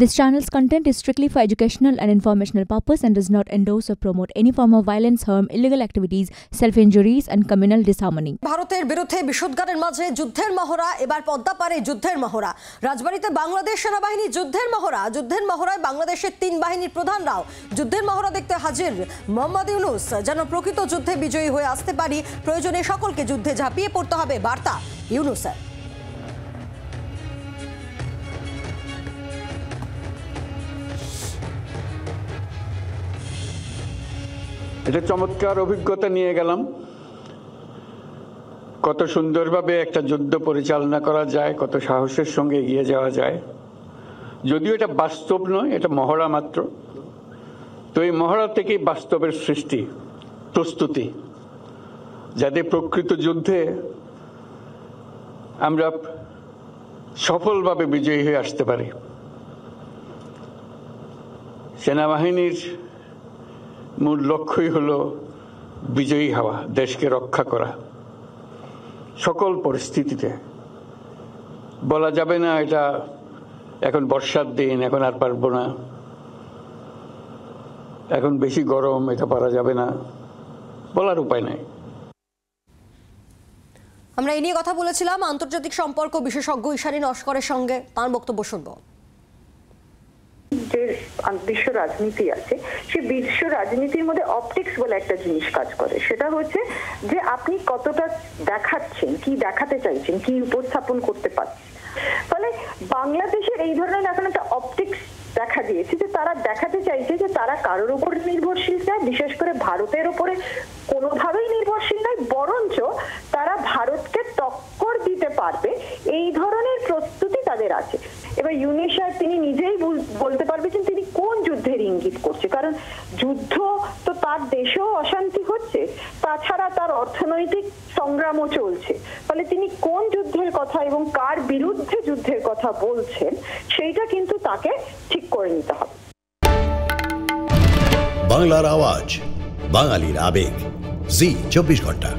This channel's content is strictly for educational and informational purpose and does not endorse or promote any form of violence, harm, illegal activities, self-injuries and communal disharmony. ভারতের বিরুদ্ধে বিশুদ্ধগারের মাঝে যুদ্ধের মহড়া, এবার পদ্মা পারে যুদ্ধের মহড়া। রাজবাড়ীতে বাংলাদেশ সেনাবাহিনী যুদ্ধের মহড়ায় বাংলাদেশের 3 বাহিনীর প্রধানরাও যুদ্ধের মহড়া দেখতে হাজির। মোহাম্মদ ইউনূস যেন প্রকৃত যুদ্ধে বিজয়ী হয়ে আসতে পারি, প্রয়োজনে সকলকে যুদ্ধে ঝাঁপিয়ে পড়তে হবে বার্তা ইউনূসের। এটা চমৎকার অভিজ্ঞতা নিয়ে গেলাম, কত সুন্দরভাবে একটা যুদ্ধ পরিচালনা করা যায়, কত সাহসের সঙ্গে এগিয়ে যাওয়া যায়। যদিও এটা বাস্তব নয়, এটা মহড়া মাত্র। তো এই মহড়া থেকেই বাস্তবের সৃষ্টি, প্রস্তুতি, যাতে প্রকৃত যুদ্ধে আমরা সফলভাবে বিজয়ী হয়ে আসতে পারি। সেনাবাহিনীর মূল লক্ষ্যই হলো বিজয়ী হওয়া, দেশকে রক্ষা করা সকল পরিস্থিতিতে। বলা যাবে না এটা এখন বর্ষার দিন, এখন আর পারবো না, এখন বেশি গরম, এটা পারা যাবে না, বলার উপায় নাই। আমরা এই নিয়ে কথা বলেছিলাম আন্তর্জাতিক সম্পর্ক বিশেষজ্ঞ ঈশানী নস্করের সঙ্গে, তার বক্তব্য শুনবো। যে বিশ্ব রাজনীতি আছে, সেই বিশ্ব রাজনীতির মধ্যে অপটিক্স বলে একটা জিনিস কাজ করে। সেটা হচ্ছে যে আপনি কতটা দেখাচ্ছেন, কি দেখাতে চাইছেন, কি উপস্থাপন করতে পারছেন। ফলে বাংলাদেশের এই ধরনের এখন একটা অপটিক্স দেখা দিয়েছে যে তারা দেখাতে চাইছে যে তারা কারোর উপর নির্ভরশীল নয়, বিশেষ করে ভারতের উপরে কোনোভাবেই নির্ভরশীল নয়, বরঞ্চ তারা ভারতকে টক্কর দিতে পারবে, এই ধরনের প্রস্তুতি তাদের আছে। এবার ইউনূস সাহেব তিনি নিজেই বলতে পারবেন তিনি কোন যুদ্ধের ইঙ্গিত করছে, কারণ যুদ্ধ তো তার দেশেও অশান্তি হচ্ছে, তাছাড়া তার অর্থনৈতিক সংগ্রামও চলছে। ফলে তিনি কোন যুদ্ধের কথা এবং কার বিরুদ্ধে যুদ্ধের কথা বলছেন সেইটা কিন্তু তাকে ঠিক করে নিতে হবে। বাংলার আওয়াজ, বাঙালির আবেগ, জি 24 ঘন্টা।